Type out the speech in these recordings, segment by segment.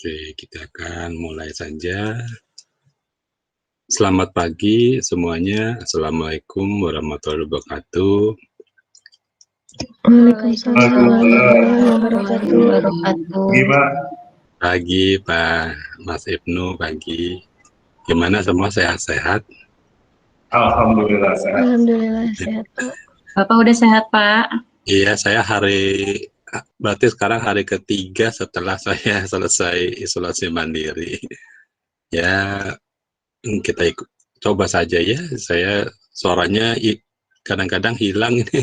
Oke, kita akan mulai saja. Selamat pagi semuanya. Assalamualaikum warahmatullahi wabarakatuh. Waalaikumsalam warahmatullahi wabarakatuh. Pagi Pak Mas Ibnu, pagi. Gimana semua sehat-sehat? Alhamdulillah sehat. Alhamdulillah sehat, Pak. Bapak udah sehat, Pak? Iya, saya berarti sekarang hari ketiga setelah saya selesai isolasi mandiri. Ya, kita coba saja ya. Saya suaranya kadang-kadang hilang ini.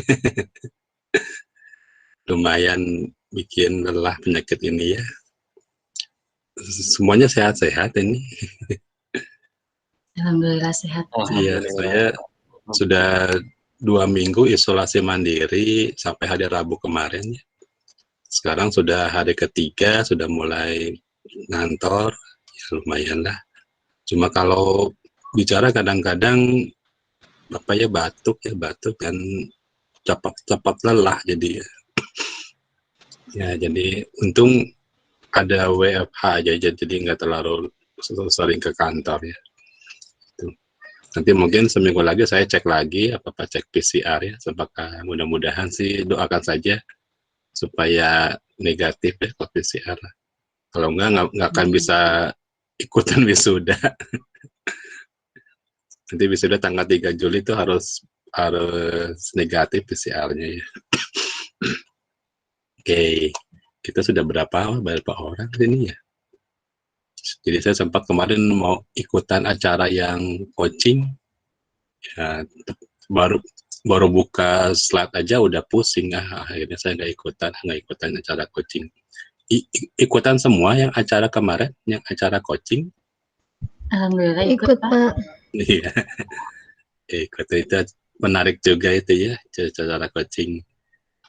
Lumayan bikin lelah penyakit ini ya. Semuanya sehat-sehat ini. Alhamdulillah sehat. Iya, saya sudah 2 minggu isolasi mandiri sampai hari Rabu kemarin. Sekarang sudah hari ketiga, sudah mulai ngantor, ya lumayan lah. Cuma kalau bicara kadang-kadang batuk dan cepat lelah jadi ya jadi untung ada WFH aja jadi nggak terlalu sering ke kantor ya. Nanti mungkin seminggu lagi saya cek lagi, apakah cek PCR ya, apakah mudah-mudahan sih doakan saja supaya negatif ya kalau PCR. Kalau nggak akan bisa ikutan wisuda. Nanti wisuda tanggal 3 Juli itu harus negatif PCR-nya ya. Oke, kita sudah berapa orang ini ya? Jadi saya sempat kemarin mau ikutan acara yang coaching, ya, baru buka slide aja udah pusing, akhirnya saya nggak ikutan acara coaching. Ikutan semua yang acara kemarin, yang acara coaching. Alhamdulillah Ikut, Pak. Iya, ikut itu menarik juga itu ya, acara coaching.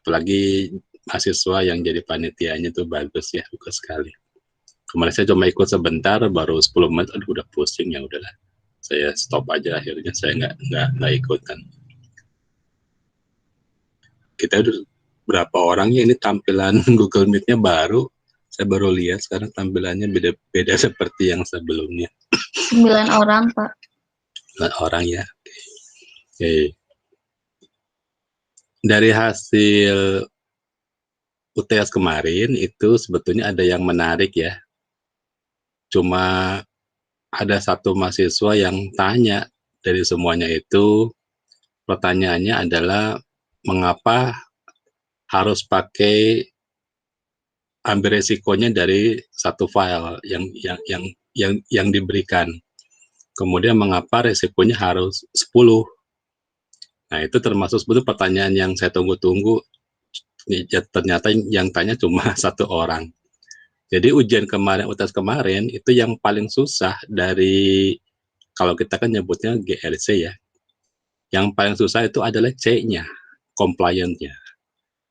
Apalagi mahasiswa yang jadi panitianya tuh bagus ya, bagus sekali. Kemarin saya cuma ikut sebentar, baru 10 menit, aduh udah pusing, ya udahlah. Saya stop aja akhirnya, saya nggak ikutan. Kita udah berapa orangnya ini tampilan Google Meet-nya baru. Saya baru lihat sekarang tampilannya beda seperti yang sebelumnya. 9 orang, Pak. 9 orang ya. Oke. Dari hasil UTS kemarin itu sebetulnya ada yang menarik ya. Cuma ada satu mahasiswa yang tanya dari semuanya itu, pertanyaannya adalah mengapa harus pakai ambil resikonya dari satu file yang diberikan. Kemudian mengapa resikonya harus 10? Nah, itu termasuk sebetulnya pertanyaan yang saya tunggu-tunggu. Ternyata yang tanya cuma satu orang. Jadi ujian kemarin, UTS kemarin, itu yang paling susah dari, kalau kita kan nyebutnya GRC ya, yang paling susah itu adalah C-nya, compliant-nya.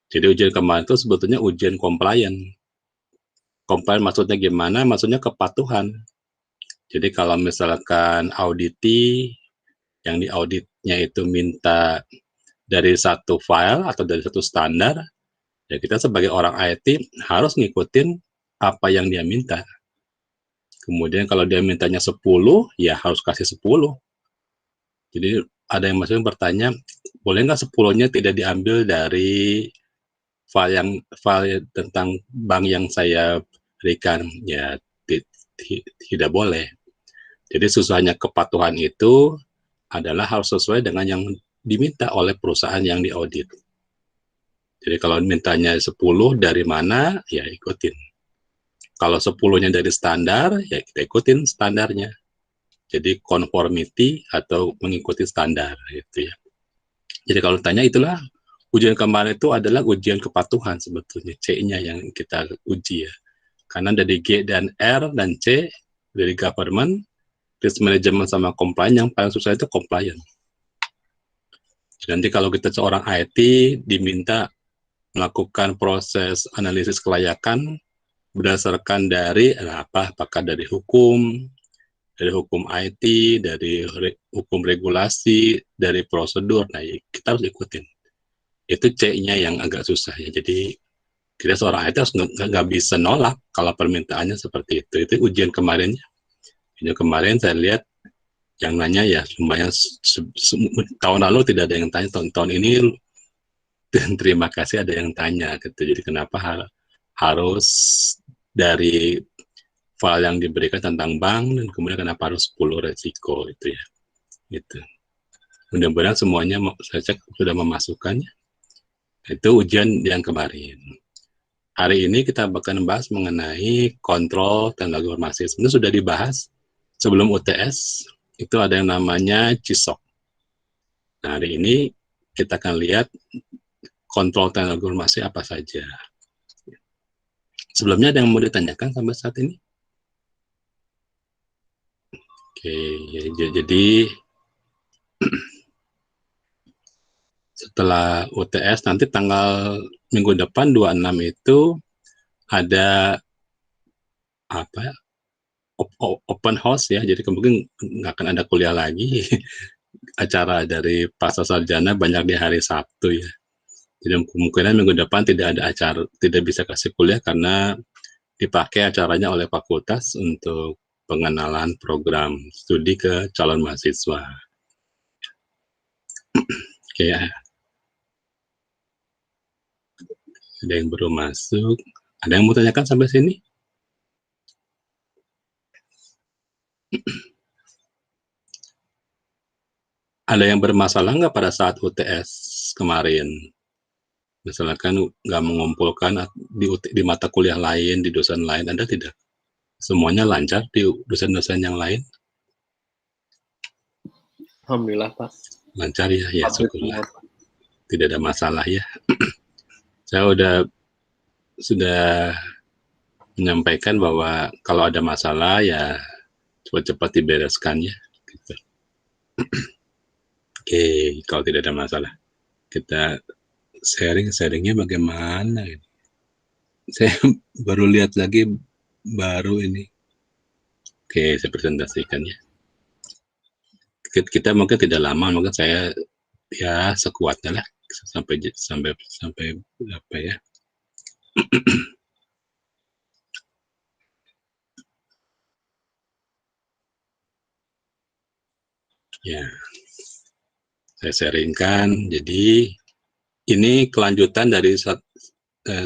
Jadi ujian kemarin itu sebetulnya ujian compliant. Compliant maksudnya gimana? Maksudnya kepatuhan. Jadi kalau misalkan auditi, yang di auditnya itu minta dari satu file atau dari satu standar, ya kita sebagai orang IT harus ngikutin apa yang dia minta. Kemudian kalau dia mintanya 10, ya harus kasih 10. Jadi ada yang masih bertanya, boleh nggak 10-nya tidak diambil dari file tentang bank yang saya berikan? Ya tidak boleh. Jadi susahnya kepatuhan itu adalah harus sesuai dengan yang diminta oleh perusahaan yang diaudit. Jadi kalau mintanya 10 dari mana, ya ikutin. Kalau 10-nya dari standar, ya kita ikutin standarnya. Jadi conformity atau mengikuti standar gitu ya. Jadi kalau tanya, itulah ujian kemarin itu adalah ujian kepatuhan sebetulnya, C-nya yang kita uji ya. Karena dari G dan R dan C dari government, risk management sama compliance, yang paling susah itu compliance. Nanti kalau kita seorang IT diminta melakukan proses analisis kelayakan berdasarkan dari apakah dari hukum IT, dari hukum regulasi, dari prosedur. Nah, kita harus ikutin. Itu C-nya yang agak susah ya. Jadi kita seorang IT harus nggak bisa nolak kalau permintaannya seperti itu. Itu ujian kemarin saya lihat yang nanya ya lumayan, tahun lalu tidak ada yang tanya, tahun ini dan terima kasih ada yang tanya gitu. Jadi kenapa harus dari file yang diberikan tentang bank dan kemudian kenapa harus 10 resiko itu ya, gitu. Mudah-mudahan semuanya saya cek sudah memasukkannya. Itu ujian yang kemarin. Hari ini kita akan membahas mengenai kontrol teknologi informasi. Sebenarnya sudah dibahas sebelum UTS, itu ada yang namanya CISOC. Nah, hari ini kita akan lihat kontrol teknologi informasi apa saja. Sebelumnya ada yang mau ditanyakan sampai saat ini? Oke, jadi setelah UTS nanti tanggal minggu depan 26 itu ada apa ya, open house ya, jadi kemungkinan nggak akan ada kuliah lagi. Acara dari pasca sarjana banyak di hari Sabtu ya, jadi kemungkinan minggu depan tidak ada acara, tidak bisa kasih kuliah karena dipakai acaranya oleh fakultas untuk pengenalan program studi ke calon mahasiswa. Oke ya. Ada yang baru masuk, ada yang mau tanyakan sampai sini? Ada yang bermasalah nggak pada saat UTS kemarin? Misalkan nggak mengumpulkan di mata kuliah lain, di dosen lain, ada tidak? Semuanya lancar di dosen-dosen yang lain? Alhamdulillah, Pak. Lancar ya, ya syukurlah. Tidak ada masalah ya. Saya sudah menyampaikan bahwa kalau ada masalah ya cepat-cepat dibereskan ya. Gitu. Oke, kalau tidak ada masalah, kita sharingnya bagaimana? Saya baru lihat lagi baru ini. Oke, saya presentasikan ya. Kita mungkin tidak lama, mungkin saya ya sekuatnya lah sampai apa ya? Ya, saya sharingkan. Jadi ini kelanjutan dari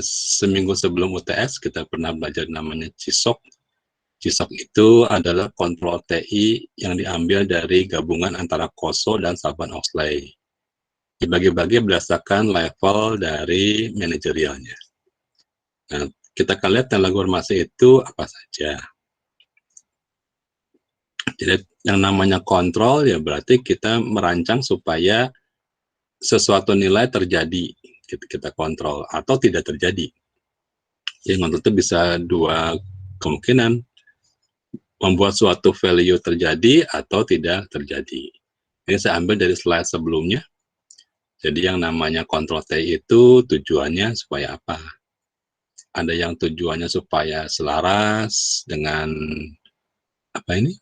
seminggu sebelum UTS kita pernah belajar namanya CISOC. CISOC itu adalah kontrol TI yang diambil dari gabungan antara COSO dan Sarbanes-Oxley. Dibagi-bagi berdasarkan level dari manajerialnya. Nah, kita akan lihat teknologi informasi itu apa saja. Jadi yang namanya kontrol ya berarti kita merancang supaya sesuatu nilai terjadi, kita kontrol atau tidak terjadi. Yang kontrol itu bisa dua kemungkinan, membuat suatu value terjadi atau tidak terjadi. Ini saya ambil dari slide sebelumnya. Jadi yang namanya kontrol TI itu tujuannya supaya apa? Ada yang tujuannya supaya selaras dengan apa ini?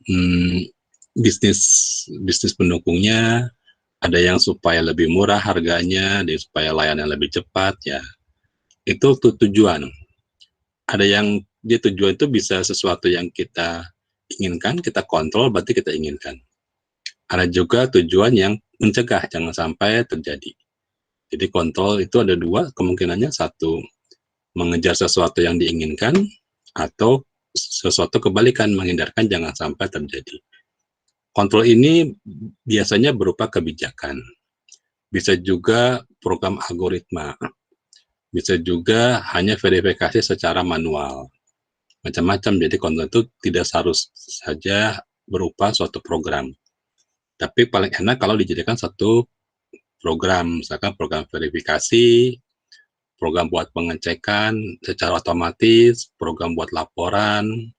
Bisnis pendukungnya, ada yang supaya lebih murah harganya, supaya layanan lebih cepat ya. Itu tujuan. Ada yang dia tujuan itu bisa sesuatu yang kita inginkan, kita kontrol berarti kita inginkan. Ada juga tujuan yang mencegah jangan sampai terjadi. Jadi kontrol itu ada dua kemungkinannya, satu mengejar sesuatu yang diinginkan atau sesuatu kebalikan menghindarkan jangan sampai terjadi. Kontrol ini biasanya berupa kebijakan, bisa juga program algoritma, bisa juga hanya verifikasi secara manual, macam-macam. Jadi kontrol itu tidak harus saja berupa suatu program, tapi paling enak kalau dijadikan satu program, misalkan program verifikasi, program buat pengecekan secara otomatis, program buat laporan.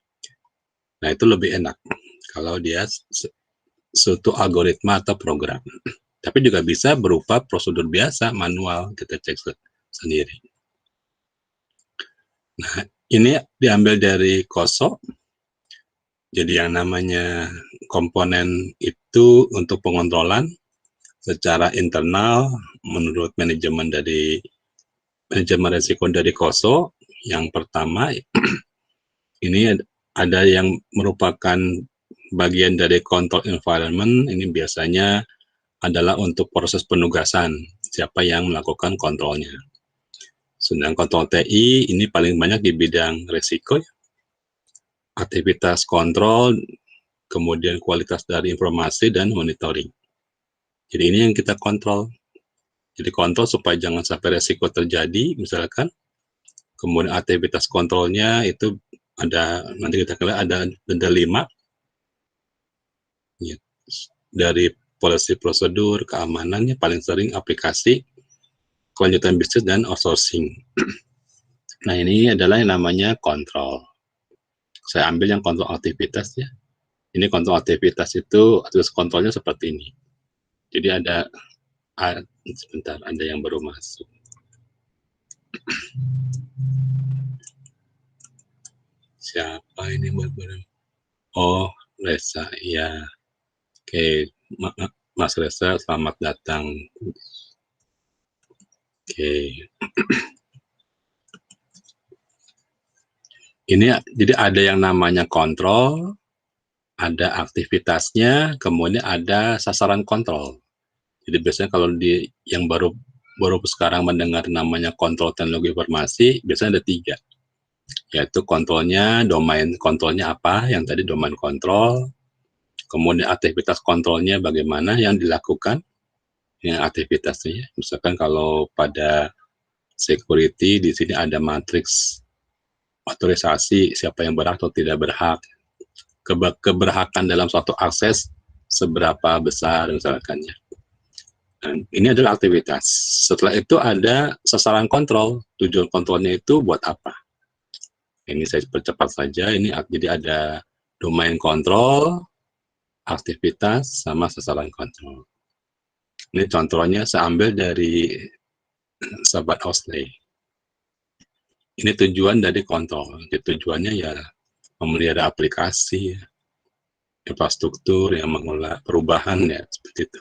Nah itu lebih enak kalau dia suatu algoritma atau program. Tapi juga bisa berupa prosedur biasa, manual, kita cek sendiri. Nah, ini diambil dari COSO. Jadi yang namanya komponen itu untuk pengontrolan secara internal menurut manajemen dari manajemen risiko dari KOSO. Yang pertama, ini ada yang merupakan bagian dari control environment. Ini biasanya adalah untuk proses penugasan, siapa yang melakukan kontrolnya. Sedang kontrol TI ini paling banyak di bidang risiko, aktivitas kontrol, kemudian kualitas dari informasi dan monitoring. Jadi ini yang kita kontrol. Jadi kontrol supaya jangan sampai risiko terjadi, misalkan. Kemudian aktivitas kontrolnya itu ada, nanti kita lihat ada 5. Ya, dari policy prosedur, keamanannya paling sering aplikasi, kelanjutan bisnis, dan outsourcing. Nah, ini adalah yang namanya kontrol. Saya ambil yang kontrol aktivitas ya. Ini kontrol aktivitas itu, terus kontrolnya seperti ini. Jadi ada, sebentar, ada yang baru masuk. Siapa ini baru? Oh, Reza, ya. Oke, Mas Reza, selamat datang. Oke. Ini jadi ada yang namanya kontrol, ada aktivitasnya, kemudian ada sasaran kontrol. Jadi biasanya kalau di yang baru sekarang mendengar namanya kontrol teknologi informasi, biasanya ada 3. Yaitu kontrolnya, domain kontrolnya apa, yang tadi domain kontrol, kemudian aktivitas kontrolnya bagaimana yang dilakukan, yang aktivitasnya. Misalkan kalau pada security, di sini ada matriks otorisasi, siapa yang berhak atau tidak berhak, keberhakan dalam suatu akses seberapa besar misalkannya. Dan ini adalah aktivitas. Setelah itu ada sasaran kontrol. Tujuan kontrolnya itu buat apa? Ini saya percepat saja. Ini jadi ada domain kontrol, aktivitas, sama sasaran kontrol. Ini contohnya saya ambil dari sahabat Osley. Ini tujuan dari kontrol. Jadi tujuannya ya memelihara aplikasi, infrastruktur yang mengelola perubahan ya seperti itu.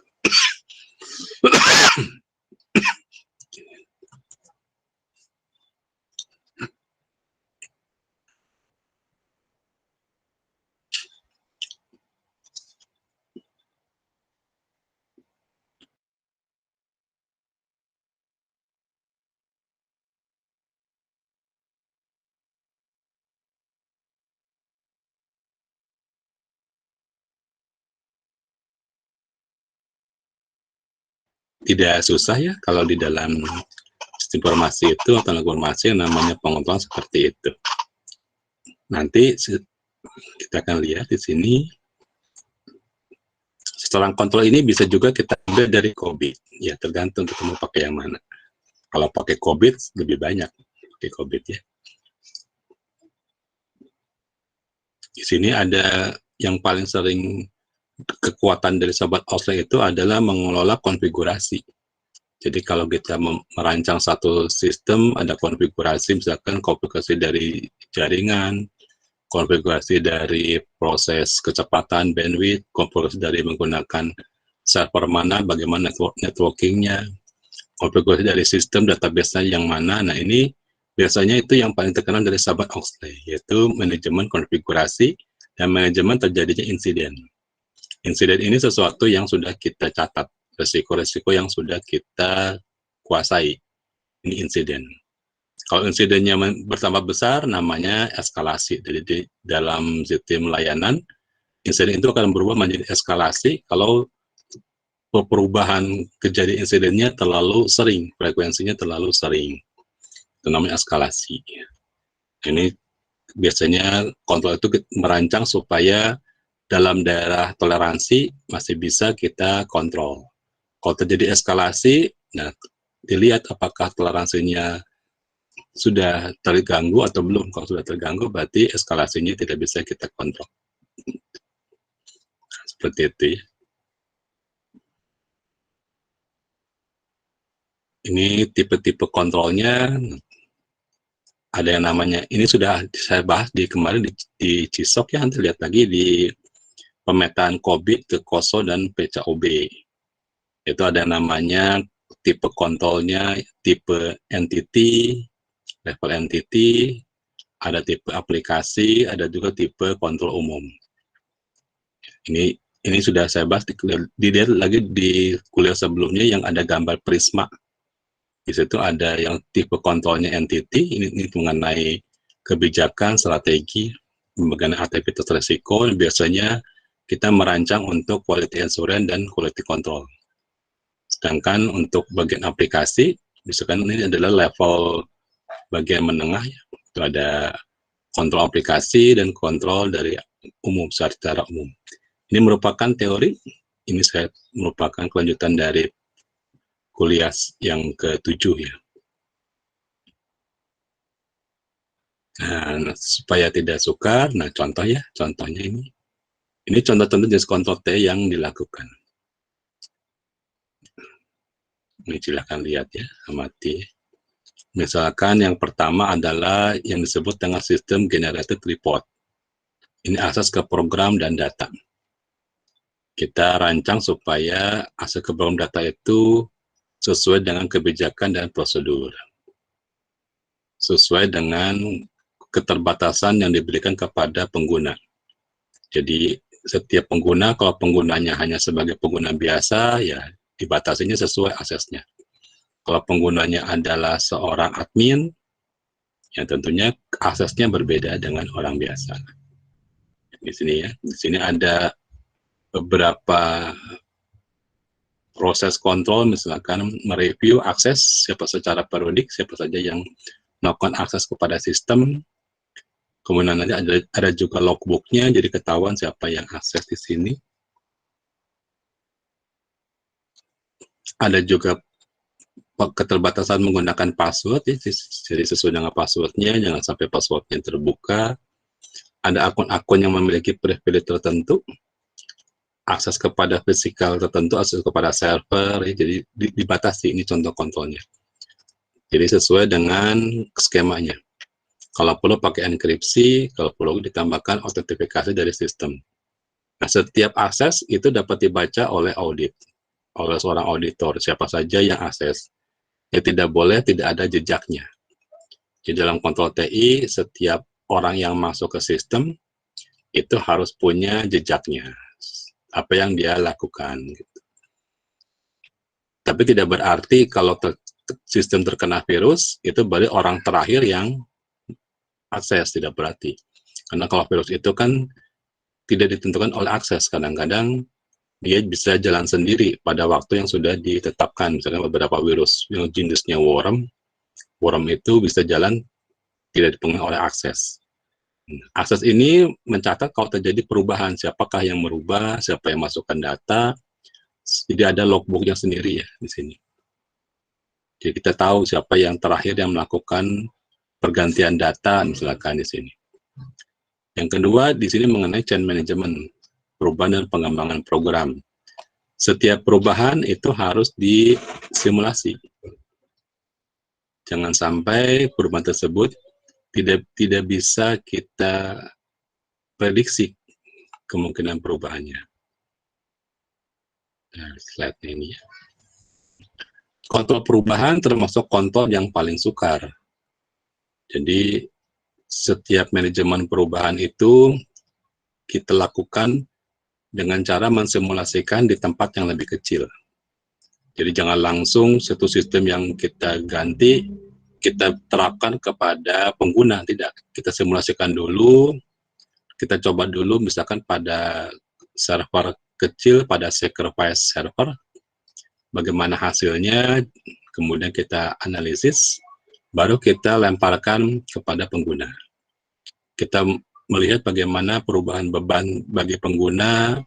Tidak susah ya kalau di dalam informasi itu atau informasi yang namanya pengontrolan seperti itu. Nanti kita akan lihat di sini. Sasaran kontrol ini bisa juga kita ambil dari COVID. Ya tergantung kita mau pakai yang mana. Kalau pakai COVID lebih banyak pakai COVID ya. Di sini ada yang paling sering kekuatan dari sobat Osley itu adalah mengelola konfigurasi. Jadi kalau kita merancang satu sistem, ada konfigurasi, misalkan konfigurasi dari jaringan, konfigurasi dari proses kecepatan, bandwidth, konfigurasi dari menggunakan server mana, bagaimana networkingnya, konfigurasi dari sistem database-nya yang mana. Nah ini biasanya itu yang paling terkenal dari sahabat Osley, yaitu manajemen konfigurasi dan manajemen terjadinya insiden. Insiden ini sesuatu yang sudah kita catat, resiko-resiko yang sudah kita kuasai. Ini insiden. Kalau insidennya bertambah besar, namanya eskalasi. Jadi di dalam sistem layanan, insiden itu akan berubah menjadi eskalasi kalau perubahan kejadian insidennya terlalu sering, frekuensinya terlalu sering. Itu namanya eskalasi. Ini biasanya kontrol itu merancang supaya dalam daerah toleransi masih bisa kita kontrol. Kalau terjadi eskalasi, nah dilihat apakah toleransinya sudah terganggu atau belum. Kalau sudah terganggu, berarti eskalasinya tidak bisa kita kontrol. Seperti itu ya. Ini tipe-tipe kontrolnya, ada yang namanya, ini sudah saya bahas di kemarin di CISOC ya, nanti lihat lagi di pemetaan COVID ke KOSO dan PCOB. Itu ada namanya tipe kontrolnya, tipe entity, level entity, ada tipe aplikasi, ada juga tipe kontrol umum. Ini sudah saya bahas dilihat lagi di kuliah sebelumnya yang ada gambar prisma. Di situ ada yang tipe kontrolnya entity, ini mengenai kebijakan, strategi, mengenai aktivitas resiko, dan biasanya kita merancang untuk quality assurance dan quality control. Sedangkan untuk bagian aplikasi, misalkan ini adalah level bagian menengah, itu ada kontrol aplikasi dan kontrol dari umum, secara umum. Ini merupakan teori, ini saya merupakan kelanjutan dari kuliah yang ke-7 ya. Nah, supaya tidak sukar, nah contohnya ini contoh-contoh jenis kontrol T yang dilakukan. Ini silahkan lihat ya, amati. Misalkan yang pertama adalah yang disebut dengan sistem generated report. Ini akses ke program dan data. Kita rancang supaya akses ke program data itu sesuai dengan kebijakan dan prosedur. Sesuai dengan keterbatasan yang diberikan kepada pengguna. Jadi setiap pengguna, kalau penggunanya hanya sebagai pengguna biasa, ya dibatasinya sesuai aksesnya. Kalau penggunanya adalah seorang admin, ya tentunya aksesnya berbeda dengan orang biasa. Di sini ya, di sini ada beberapa proses kontrol, misalkan mereview akses siapa secara periodik, siapa saja yang melakukan akses kepada sistem. Kemudian nanti ada juga logbooknya, jadi ketahuan siapa yang akses di sini. Ada juga keterbatasan menggunakan password, ya, jadi sesuai dengan passwordnya, jangan sampai passwordnya terbuka. Ada akun-akun yang memiliki privilege tertentu, akses kepada fisikal tertentu, akses kepada server, ya, jadi dibatasi, ini contoh kontrolnya. Jadi sesuai dengan skemanya. Kalau perlu pakai enkripsi, kalau perlu ditambahkan autentifikasi dari sistem. Nah, setiap akses itu dapat dibaca oleh audit, oleh seorang auditor, siapa saja yang akses. Ya tidak boleh tidak ada jejaknya. Di dalam kontrol TI, setiap orang yang masuk ke sistem itu harus punya jejaknya, apa yang dia lakukan. Gitu. Tapi tidak berarti kalau sistem terkena virus, itu berarti orang terakhir yang akses, tidak berarti. Karena kalau virus itu kan tidak ditentukan oleh akses, kadang-kadang dia bisa jalan sendiri pada waktu yang sudah ditetapkan. Misalnya beberapa virus yang jenisnya worm itu bisa jalan tidak dipengaruhi oleh akses. Akses ini mencatat kalau terjadi perubahan, siapakah yang merubah, siapa yang masukkan data, jadi ada logbooknya sendiri ya di sini. Jadi kita tahu siapa yang terakhir yang melakukan pergantian data, misalkan di sini. Yang kedua di sini mengenai change management, perubahan dan pengembangan program. Setiap perubahan itu harus disimulasi. Jangan sampai perubahan tersebut tidak bisa kita prediksi kemungkinan perubahannya. Nah, slide ini ya. Kontrol perubahan termasuk kontrol yang paling sukar. Jadi setiap manajemen perubahan itu kita lakukan dengan cara mensimulasikan di tempat yang lebih kecil. Jadi jangan langsung satu sistem yang kita ganti, kita terapkan kepada pengguna, tidak. Kita simulasikan dulu, kita coba dulu misalkan pada server kecil, pada sacrifice server, bagaimana hasilnya, kemudian kita analisis, baru kita lemparkan kepada pengguna. Kita melihat bagaimana perubahan beban bagi pengguna,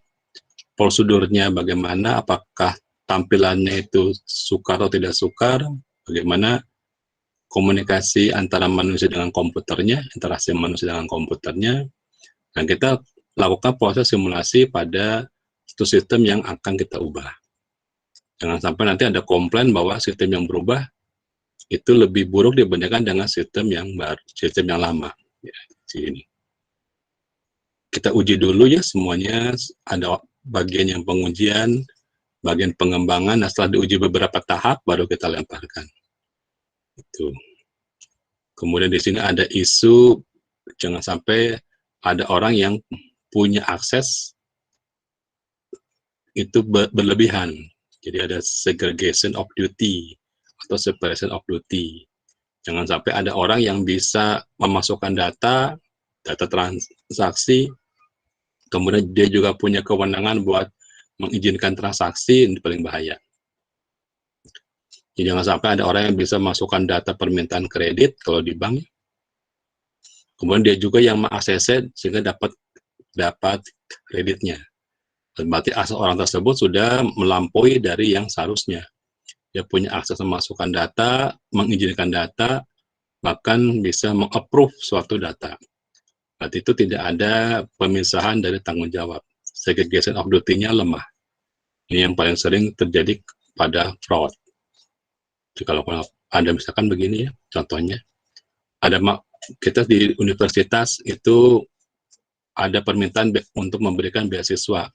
prosedurnya bagaimana, apakah tampilannya itu sukar atau tidak sukar, bagaimana komunikasi antara manusia dengan komputernya, interaksi manusia dengan komputernya, dan kita lakukan proses simulasi pada satu sistem yang akan kita ubah. Jangan sampai nanti ada komplain bahwa sistem yang berubah itu lebih buruk dibandingkan dengan sistem yang baru, sistem yang lama. Ya, sini. Kita uji dulu ya semuanya, ada bagian yang pengujian, bagian pengembangan. Nah, setelah diuji beberapa tahap, baru kita lemparkan. Itu. Kemudian di sini ada isu, jangan sampai ada orang yang punya akses itu berlebihan. Jadi ada segregation of duty atau separation of duty. Jangan sampai ada orang yang bisa memasukkan data transaksi, kemudian dia juga punya kewenangan buat mengizinkan transaksi, ini paling bahaya. Jadi jangan sampai ada orang yang bisa masukkan data permintaan kredit kalau di bank, kemudian dia juga yang mengaksesnya sehingga dapat kreditnya. Berarti orang tersebut sudah melampaui dari yang seharusnya. Dia punya akses memasukkan data, mengizinkan data, bahkan bisa meng-approve suatu data. Berarti itu tidak ada pemisahan dari tanggung jawab. Segregation of duty-nya lemah. Ini yang paling sering terjadi pada fraud. Jadi kalau ada misalkan begini ya, contohnya, kita di universitas itu ada permintaan untuk memberikan beasiswa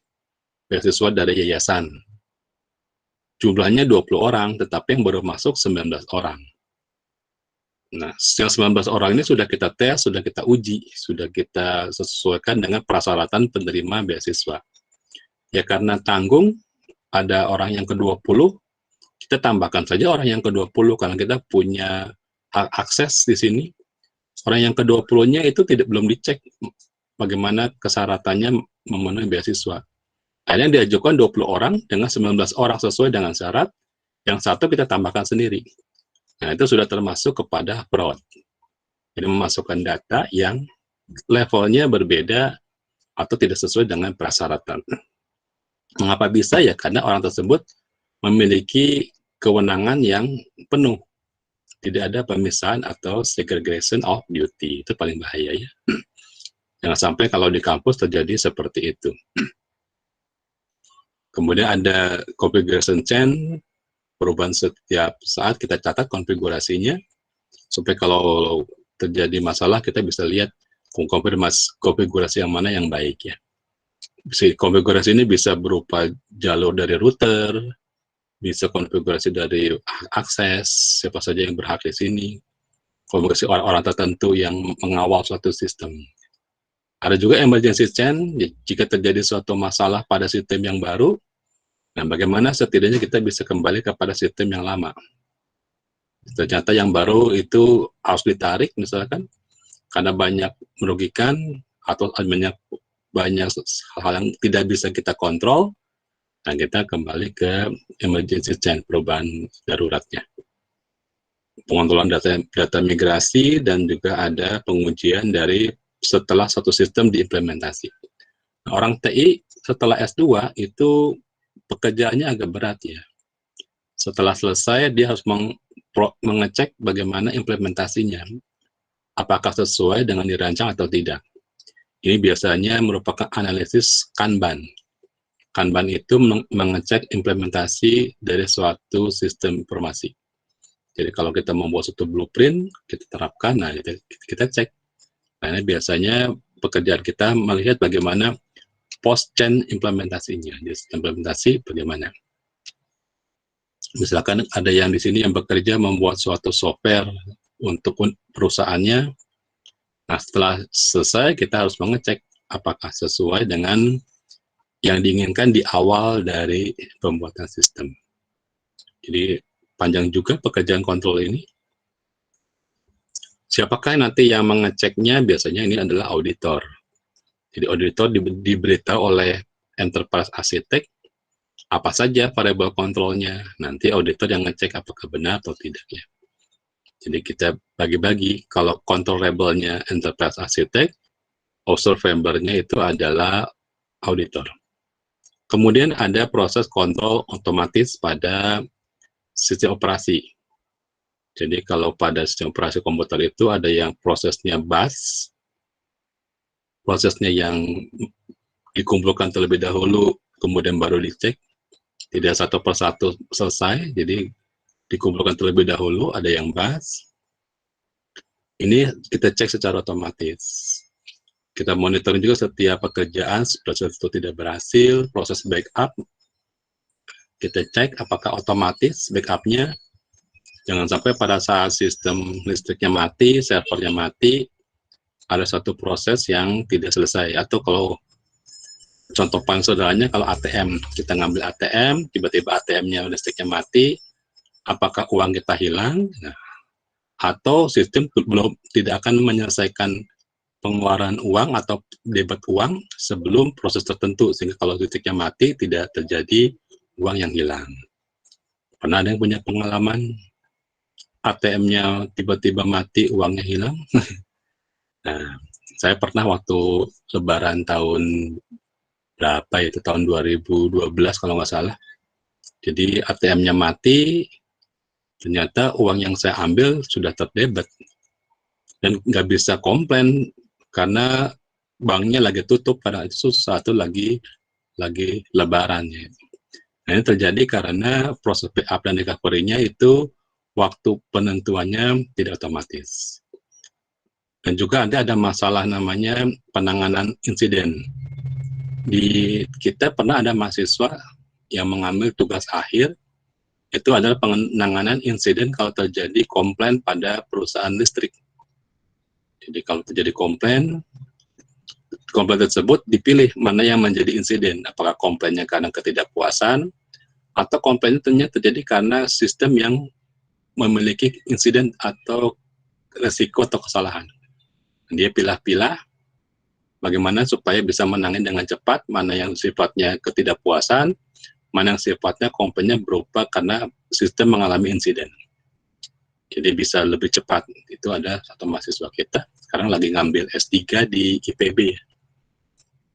dari yayasan. Jumlahnya 20 orang, tetapi yang baru masuk 19 orang. Nah, yang 19 orang ini sudah kita tes, sudah kita uji, sudah kita sesuaikan dengan persyaratan penerima beasiswa. Ya karena tanggung, ada orang yang ke-20, kita tambahkan saja orang yang ke-20, karena kita punya hak akses di sini. Orang yang ke-20-nya itu belum dicek bagaimana kesyaratannya memenuhi beasiswa. Akhirnya diajukan 20 orang dengan 19 orang sesuai dengan syarat, yang satu kita tambahkan sendiri. Nah, itu sudah termasuk kepada fraud. Jadi memasukkan data yang levelnya berbeda atau tidak sesuai dengan persyaratan. Mengapa bisa ya? Karena orang tersebut memiliki kewenangan yang penuh. Tidak ada pemisahan atau segregation of duty. Itu paling bahaya ya. Jangan sampai kalau di kampus terjadi seperti itu. Kemudian ada configuration chain, perubahan setiap saat kita catat konfigurasinya, supaya kalau terjadi masalah kita bisa lihat konfigurasi yang mana yang baik ya. Konfigurasi ini bisa berupa jalur dari router, bisa konfigurasi dari akses, siapa saja yang berhak di sini, konfigurasi orang-orang tertentu yang mengawal suatu sistem. Ada juga emergency chain, jika terjadi suatu masalah pada sistem yang baru, nah bagaimana setidaknya kita bisa kembali kepada sistem yang lama. Ternyata yang baru itu harus ditarik misalkan, karena banyak merugikan, atau banyak hal yang tidak bisa kita kontrol, dan kita kembali ke emergency chain, perubahan daruratnya. Pengontrolan data migrasi, dan juga ada pengujian dari setelah satu sistem diimplementasi. Nah, orang TI setelah S2 itu pekerjaannya agak berat ya. Setelah selesai dia harus mengecek bagaimana implementasinya, apakah sesuai dengan dirancang atau tidak. Ini biasanya merupakan analisis Kanban. Kanban itu mengecek implementasi dari suatu sistem informasi. Jadi kalau kita membuat suatu blueprint, kita terapkan, nah kita cek. Nah, ini biasanya pekerjaan kita melihat bagaimana post-chain implementasinya. Jadi implementasi bagaimana. Misalkan ada yang di sini yang bekerja membuat suatu software untuk perusahaannya. Nah, setelah selesai kita harus mengecek apakah sesuai dengan yang diinginkan di awal dari pembuatan sistem. Jadi panjang juga pekerjaan kontrol ini. Siapakah nanti yang mengeceknya? Biasanya ini adalah auditor. Jadi auditor diberitahu oleh enterprise architect apa saja variabel kontrolnya. Nanti auditor yang ngecek apakah benar atau tidak ya. Jadi kita bagi-bagi. Kalau controllable-nya enterprise architect, observable-nya itu adalah auditor. Kemudian ada proses kontrol otomatis pada sistem operasi. Jadi kalau pada sistem operasi komputer itu ada yang prosesnya BAS, prosesnya yang dikumpulkan terlebih dahulu, kemudian baru dicek, tidak satu persatu selesai, jadi dikumpulkan terlebih dahulu, ada yang BAS. Ini kita cek secara otomatis. Kita monitor juga setiap pekerjaan, proses itu tidak berhasil, proses backup, kita cek apakah otomatis backupnya. Jangan sampai pada saat sistem listriknya mati, servernya mati, ada satu proses yang tidak selesai. Atau kalau contoh paling sederhananya kalau ATM, kita ngambil ATM, tiba-tiba ATM-nya listriknya mati, apakah uang kita hilang? Nah, atau sistem belum tidak akan menyelesaikan pengeluaran uang atau debit uang sebelum proses tertentu, sehingga kalau listriknya mati tidak terjadi uang yang hilang. Pernah ada yang punya pengalaman ATM-nya tiba-tiba mati, uangnya hilang? Nah, saya pernah waktu Lebaran tahun berapa itu, tahun 2012 kalau nggak salah. Jadi ATM-nya mati, ternyata uang yang saya ambil sudah terdebet dan nggak bisa komplain karena banknya lagi tutup pada itu saat itu lagi Lebaran ya. Nah, ini terjadi karena proses backup dan recovery-nya itu waktu penentuannya tidak otomatis. Dan juga ada masalah namanya penanganan insiden. Di kita pernah ada mahasiswa yang mengambil tugas akhir, itu adalah penanganan insiden kalau terjadi komplain pada perusahaan listrik. Jadi kalau terjadi komplain tersebut dipilih mana yang menjadi insiden, apakah komplainnya karena ketidakpuasan, atau komplainnya ternyata terjadi karena sistem yang memiliki insiden atau resiko atau kesalahan. Dia pilah-pilah bagaimana supaya bisa menangani dengan cepat, mana yang sifatnya ketidakpuasan, mana yang sifatnya komplainnya berupa karena sistem mengalami insiden. Jadi bisa lebih cepat. Itu ada satu mahasiswa kita, sekarang lagi ngambil S3 di IPB.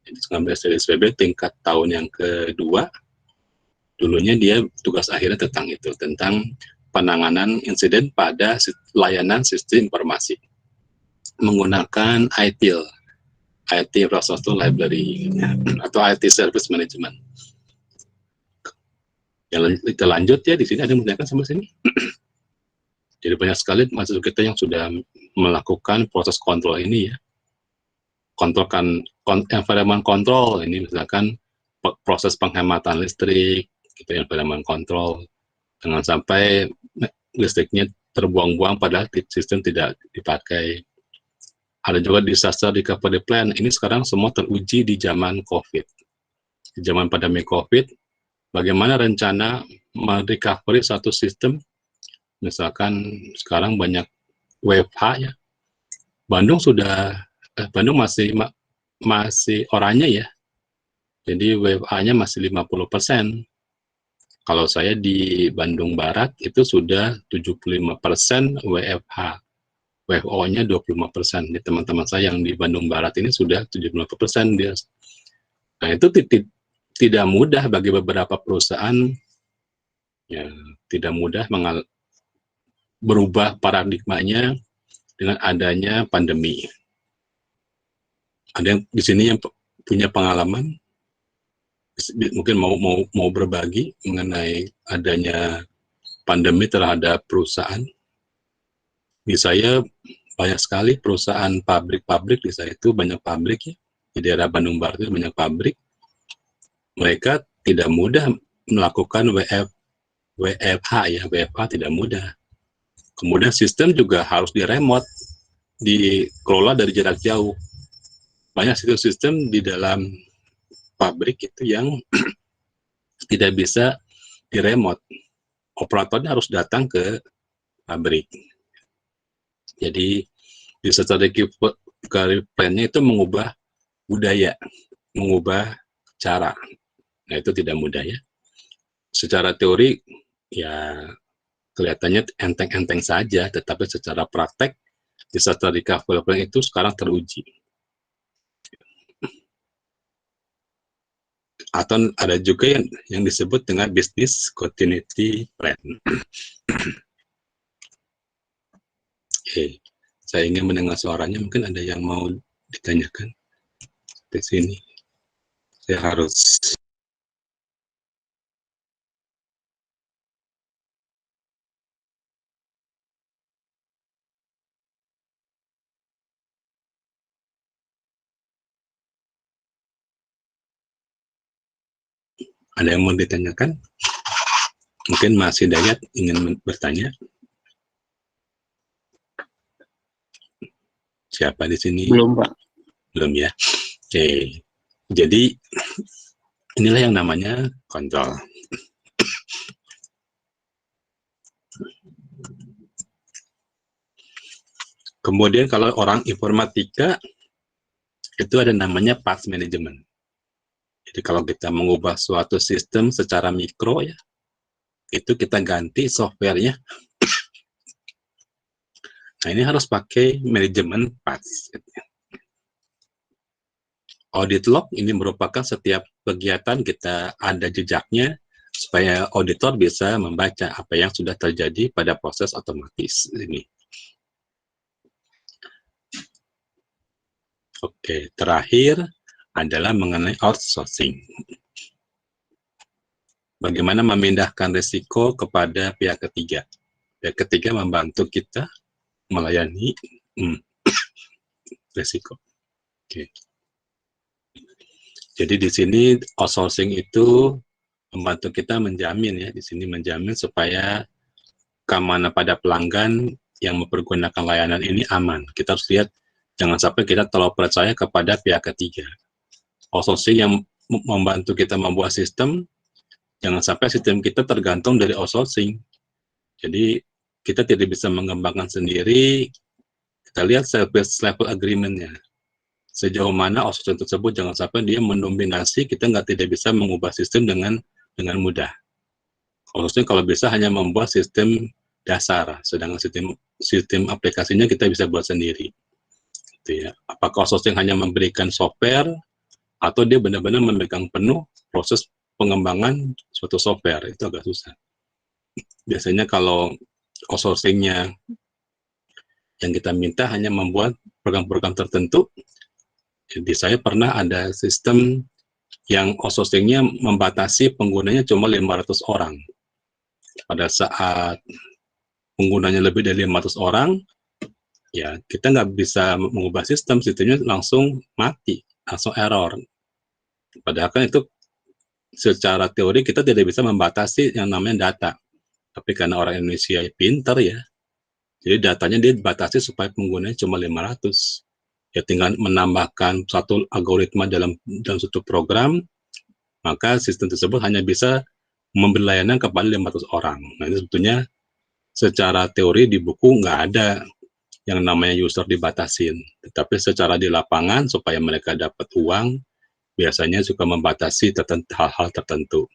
Jadi ngambil S3 di IPB tingkat tahun yang kedua. Dulunya dia tugas akhirnya tentang itu, tentang penanganan insiden pada layanan sistem informasi menggunakan ITIL, IT Infrastructure Library atau IT Service Management. Yang kita lanjut ya, di sini ada yang menanyakan sampai sini. Jadi banyak sekali mahasiswa kita yang sudah melakukan proses kontrol ini ya. Environment control ini misalkan proses penghematan listrik, gitu, environment control, jangan sampai listriknya terbuang-buang padahal sistem tidak dipakai. Ada juga disaster recovery plan. Ini sekarang semua teruji di zaman COVID. Di zaman pandemi COVID, bagaimana rencana merecovery satu sistem. Misalkan sekarang banyak WFH ya. Bandung masih oranye ya. Jadi WFH-nya masih 50%. Kalau saya di Bandung Barat itu sudah 75% WFH. WFO-nya 25%. Di teman-teman saya yang di Bandung Barat ini sudah 75% dia. Nah, itu tidak mudah bagi beberapa perusahaan, ya, tidak mudah berubah paradigmanya dengan adanya pandemi. Ada yang di sini yang punya pengalaman, mungkin mau berbagi mengenai adanya pandemi terhadap perusahaan. Di saya banyak sekali perusahaan pabrik di saya itu banyak pabrik ya. Di daerah Bandung Barat itu banyak pabrik. Mereka tidak mudah melakukan WFH ya, WFH tidak mudah. Kemudian sistem juga harus diremote, dikelola dari jarak jauh. Banyak sistem di dalam pabrik itu yang tidak bisa diremote. Operatornya harus datang ke pabrik. Jadi disaster recovery plan-nya itu mengubah budaya, mengubah cara. Nah, itu tidak mudah ya. Secara teori ya kelihatannya enteng-enteng saja, tetapi secara praktek disaster recovery plan itu sekarang teruji. Atau ada juga yang disebut dengan business continuity plan. Oke, saya ingin mendengar suaranya, mungkin ada yang mau ditanyakan di sini. Saya harus ada yang mau ditanyakan? Mungkin Mas Hidayat ingin bertanya? Siapa di sini? Belum, Pak. Belum ya. Oke. Jadi inilah yang namanya kontrol. Kemudian kalau orang informatika itu ada namanya path management. Jadi kalau kita mengubah suatu sistem secara mikro ya, itu kita ganti softwarenya. Nah ini harus pakai manajemen paths. Audit log ini merupakan setiap kegiatan kita ada jejaknya supaya auditor bisa membaca apa yang sudah terjadi pada proses otomatis ini. Oke, terakhir adalah mengenai outsourcing. Bagaimana memindahkan risiko kepada pihak ketiga. Pihak ketiga membantu kita melayani risiko. Oke. Jadi di sini outsourcing itu membantu kita menjamin ya, di sini menjamin supaya keamanan pada pelanggan yang mempergunakan layanan ini aman. Kita harus lihat jangan sampai kita terlalu percaya kepada pihak ketiga. Outsourcing yang membantu kita membuat sistem, jangan sampai sistem kita tergantung dari outsourcing. Jadi kita tidak bisa mengembangkan sendiri. Kita lihat service level agreement-nya. Sejauh mana outsourcing tersebut jangan sampai dia mendominasi, kita tidak bisa mengubah sistem dengan mudah. Outsourcing kalau bisa hanya membuat sistem dasar, sedangkan sistem aplikasinya kita bisa buat sendiri. Gitu ya. Apakah outsourcing hanya memberikan software atau dia benar-benar memegang penuh proses pengembangan suatu software, itu agak susah. Biasanya kalau outsourcing-nya yang kita minta hanya membuat program-program tertentu. Jadi saya pernah ada sistem yang outsourcing-nya membatasi penggunanya cuma 500 orang. Pada saat penggunanya lebih dari 500 orang, ya kita nggak bisa mengubah sistemnya langsung mati, langsung error. Padahal kan itu secara teori kita tidak bisa membatasi yang namanya data. Tapi karena orang Indonesia pintar ya, jadi datanya dia dibatasi supaya penggunanya cuma 500. Ya tinggal menambahkan satu algoritma dalam satu program, maka sistem tersebut hanya bisa memberi layanan kepada 500 orang. Nah ini sebetulnya secara teori di buku nggak ada yang namanya user dibatasin. Tetapi secara di lapangan supaya mereka dapat uang, biasanya suka membatasi hal-hal tertentu.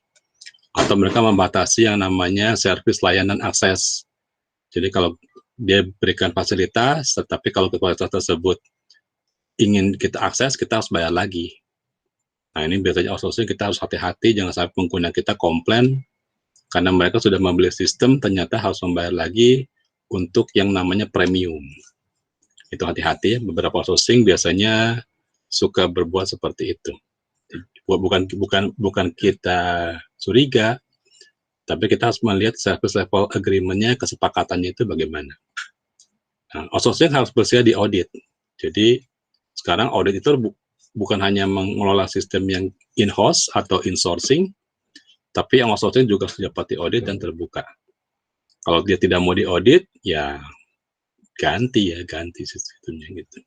Atau mereka membatasi yang namanya service layanan akses. Jadi kalau dia berikan fasilitas, tetapi kalau fasilitas tersebut ingin kita akses, kita harus bayar lagi. Nah ini biasanya outsourcing kita harus hati-hati, jangan sampai pengguna kita komplain, karena mereka sudah membeli sistem, ternyata harus membayar lagi untuk yang namanya premium. Itu hati-hati ya, beberapa outsourcing biasanya suka berbuat seperti itu. Bukan kita curiga, tapi kita harus melihat service level agreement-nya, kesepakatannya itu bagaimana. Nah, outsourcing harus bersedia di audit. Jadi sekarang audit itu bukan hanya mengelola sistem yang in-house atau insourcing, tapi yang outsourcing juga sudah dapat audit dan terbuka. Kalau dia tidak mau diaudit, ya ganti sistemnya gitu.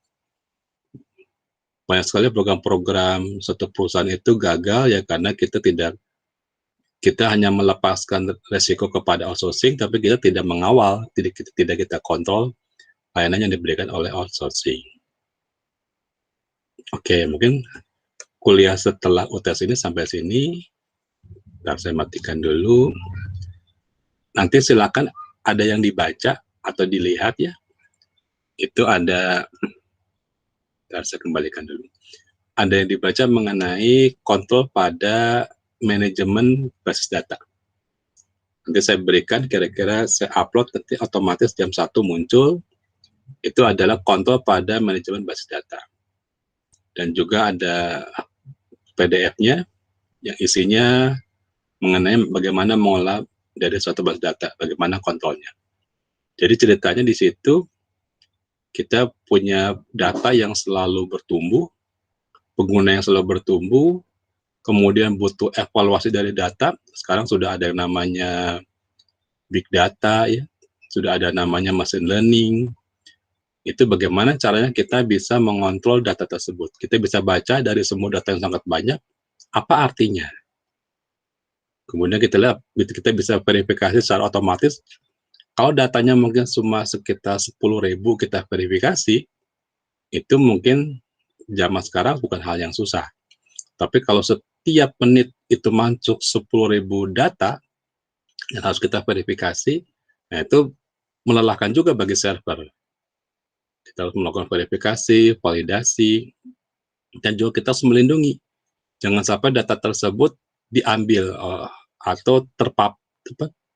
Banyak sekali program-program satu perusahaan itu gagal ya karena kita hanya melepaskan resiko kepada outsourcing, tapi kita tidak mengawal, tidak kita kontrol layanan yang diberikan oleh outsourcing. Oke, mungkin kuliah setelah UTS ini sampai sini. Bentar, saya matikan dulu. Nanti silakan ada yang dibaca atau dilihat ya. Itu ada, bentar, saya kembalikan dulu. Ada yang dibaca mengenai kontrol pada manajemen basis data. Nanti saya berikan, kira-kira saya upload, nanti otomatis jam 1 muncul. Itu adalah kontrol pada manajemen basis data. Dan juga ada PDF-nya yang isinya mengenai bagaimana mengolah dari suatu basis data, bagaimana kontrolnya. Jadi ceritanya di situ kita punya data yang selalu bertumbuh, pengguna yang selalu bertumbuh, kemudian butuh evaluasi dari data. Sekarang sudah ada yang namanya big data ya, sudah ada namanya machine learning. Itu bagaimana caranya kita bisa mengontrol data tersebut. Kita bisa baca dari semua data yang sangat banyak, apa artinya. Kemudian kita bisa verifikasi secara otomatis. Kalau datanya mungkin cuma sekitar 10.000 kita verifikasi, itu mungkin zaman sekarang bukan hal yang susah. Tapi kalau setiap menit itu masuk 10.000 data yang harus kita verifikasi, nah itu melelahkan juga bagi server. Kita harus melakukan verifikasi, validasi, dan juga kita harus melindungi. Jangan sampai data tersebut diambil atau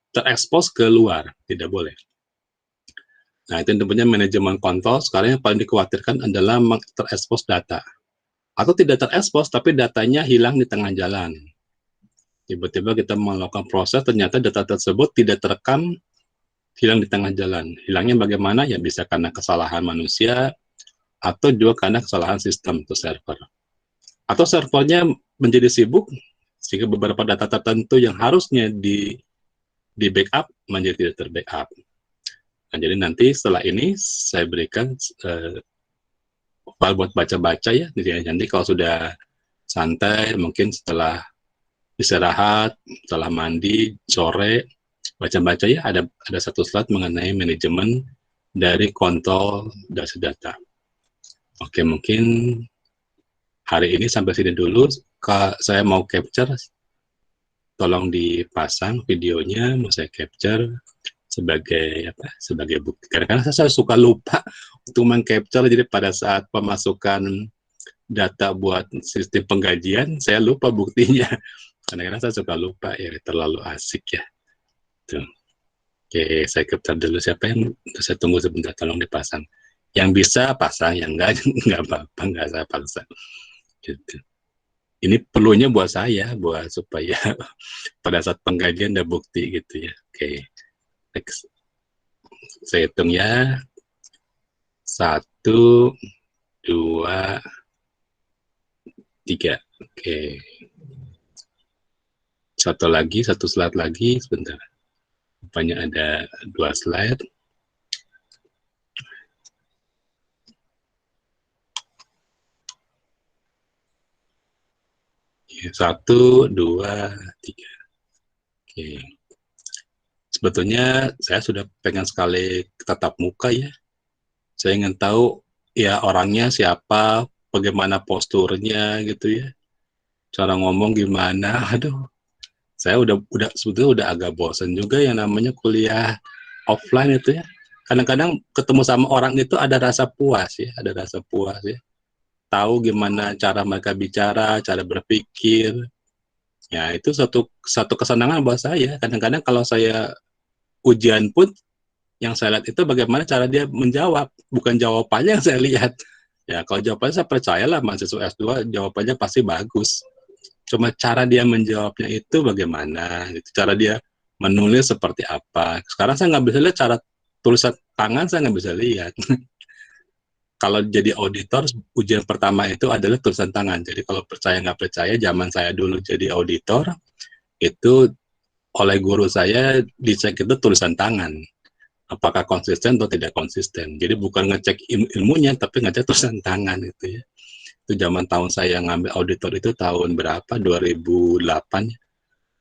terekspos ke luar, tidak boleh. Nah, itu tentunya manajemen kontrol. Sekarang yang paling dikhawatirkan adalah terekspos data. Atau tidak terekspos, tapi datanya hilang di tengah jalan. Tiba-tiba kita melakukan proses, ternyata data tersebut tidak terekam, hilang di tengah jalan. Hilangnya bagaimana? Ya bisa karena kesalahan manusia, atau juga karena kesalahan sistem atau server. Atau servernya menjadi sibuk, sehingga beberapa data tertentu yang harusnya di backup menjadi tidak terbackup. Nah, jadi nanti setelah ini saya berikan file buat baca-baca ya. Jadi nanti kalau sudah santai, mungkin setelah istirahat, setelah mandi, sore, baca-baca ya. Ada satu slide mengenai manajemen dari kontrol data. Oke, mungkin hari ini sampai sini dulu. Saya mau capture, tolong dipasang videonya, mau saya capture sebagai bukti. Kadang-kadang saya suka lupa untuk meng-capture, jadi pada saat pemasukan data buat sistem penggajian, saya lupa buktinya. Kadang-kadang saya suka lupa, ya terlalu asik ya. Tuh. Oke, saya capture dulu. Siapa yang saya tunggu sebentar, tolong dipasang. Yang bisa pasang, yang enggak apa-apa, enggak saya paksa. Gitu. Ini perlunya buat saya, supaya pada saat penggajian ada bukti gitu ya. Oke. Next. Saya hitung ya. 1, 2, 3. Oke. Satu slide lagi, sebentar. Rupanya ada 2 slide. Ya, 1, 2, 3. Oke. Sebetulnya saya sudah pengen sekali tatap muka ya. Saya ingin tahu ya orangnya siapa, bagaimana posturnya gitu ya. Cara ngomong gimana. Aduh. Saya sebetulnya udah agak bosan juga yang namanya kuliah offline itu ya. Kadang-kadang ketemu sama orang itu ada rasa puas ya, Tahu gimana cara mereka bicara, cara berpikir. Ya, itu satu kesenangan buat saya. Kadang-kadang kalau saya ujian pun yang saya lihat itu bagaimana cara dia menjawab, bukan jawabannya yang saya lihat. Ya, kalau jawabannya saya percayalah mahasiswa S2 jawabannya pasti bagus. Cuma cara dia menjawabnya itu bagaimana, gitu. Cara dia menulis seperti apa. Sekarang saya nggak bisa lihat cara tulisan tangan, saya nggak bisa lihat. Kalau jadi auditor, ujian pertama itu adalah tulisan tangan. Jadi kalau percaya nggak percaya, zaman saya dulu jadi auditor, itu oleh guru saya dicek itu tulisan tangan, apakah konsisten atau tidak konsisten. Jadi bukan ngecek ilmunya, tapi ngecek tulisan tangan itu ya. Itu zaman tahun saya ngambil auditor itu tahun berapa? 2008.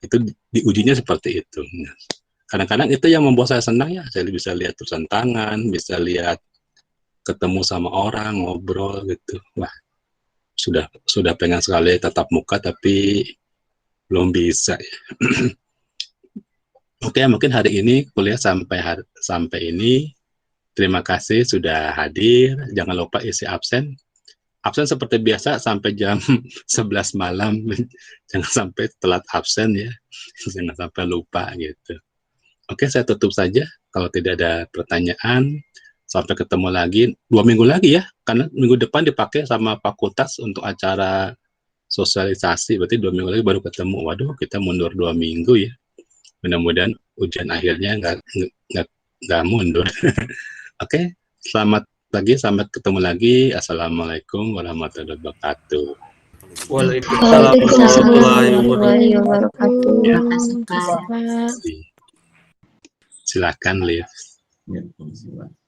Itu diujinya seperti itu. Kadang-kadang itu yang membuat saya senang ya. Saya bisa lihat tulisan tangan, bisa lihat ketemu sama orang, ngobrol gitu. Wah, sudah pengen sekali tatap muka tapi belum bisa ya. Oke, mungkin hari ini kuliah sampai ini. Terima kasih sudah hadir. Jangan lupa isi absen. Absen seperti biasa sampai jam 11 malam. Jangan sampai telat absen ya. Jangan sampai lupa gitu. Oke, saya tutup saja. Kalau tidak ada pertanyaan, sampai ketemu lagi 2 minggu lagi ya. Karena minggu depan dipakai sama fakultas untuk acara sosialisasi. Berarti 2 minggu lagi baru ketemu. Waduh, kita mundur 2 minggu ya. Mudah-mudahan ujian akhirnya nggak mundur. Oke, selamat pagi, sampai ketemu lagi. Assalamualaikum warahmatullahi wabarakatuh. Waalaikumsalam warahmatullahi wabarakatuh. warahmatullahi wabarakatuh. Terima kasih, Pak. Terima kasih, Pak. Silakan, Liv. Ya, permisi, Pak.